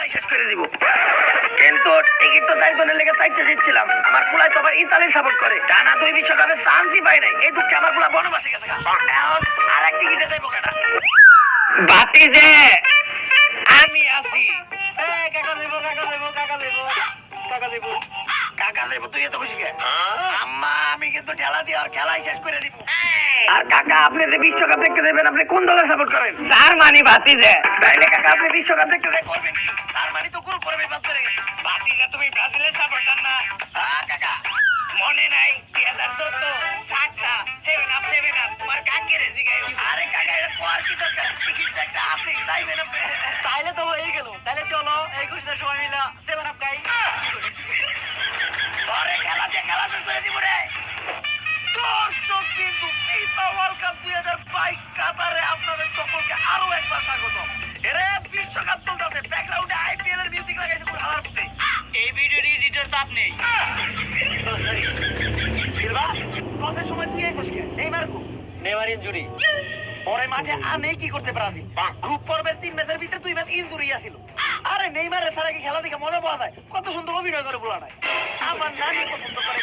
খেলাই শেষ করে দিব। কিন্তু টিকিট তো 4 জনের লেগে 4টা দিচ্ছিলাম। আমার পোলাই তো আবার ইতালি সাপোর্ট করে, টানা 2 বিশ্বকাপে চান্সই পাই নাই। এই দুঃখে আমার পোলা বনবাসে গেছে। এখন আর এক টিকিটে যাইব কেনা বাতি যে আমি আছি। কাকা দেব কাকা দেব কাকা দেব কাকা দেব কাকা দেব। তুই এত খুশি কে? আম্মা আমি কিন্তু ঠেলা দিয়ে আর খেলাই শেষ করে দিব। আর কাকা আপনি যে বিশ্বকাপ দেখতে দেবেন, আপনি কোন দলের সাপোর্ট করেন? জার্মানি ভাতিজে। তাইলে কাকা আপনি বিশ্বকাপ দেখতে করবেন কি? জার্মানি তো গ্রুপ পর্বে বাদ করে। ভাতিজে তুমি ব্রাজিলের সাপোর্টার না? হ্যাঁ কাকা মনে নাই 2014 7টা 7 আপ তোমার কাকে রেজি গাইল। আরে কাকা এটা কোয়ার কি দরকার? টিকিট একটা আপনি তাইবেন আপনি। তাইলে তো হয়ে গেল। তাইলে চলো এই খুশিতে সবাই মিলে 7 আপ গাই। তোরে খেলা দিয়ে খেলা শুরু করে দিব রে। দর্শক কিন্তু ফিফা ওয়ার্ল্ড কাপ 2022 কাতারে আপনাদের সকলকে আরো একবার স্বাগতম। এরে বিশ্বকাপ চলতেছে, ব্যাকগ্রাউন্ডে আইপিএল এর মিউজিক লাগাইছে কোন হালার মধ্যে। এই ভিডিওর এডিটর তো আপনি। সরি সিলভা ক্লাসের সময় তুই আইছস কে? নেইমার কো? Neymar injury. পরে মাঠে আনেই কি করতে ব্রাজিল? গ্রুপ পর্বের 3 ম্যাচের ভিতরে 2 ম্যাচ ইনজুরি আছিল। আরে নেইমারের ছাড়া কি খেলা দেখে মজা পাওয়া যায়? কত সুন্দর অভিনয় করে বলা নাই। আমার নানি পছন্দ করে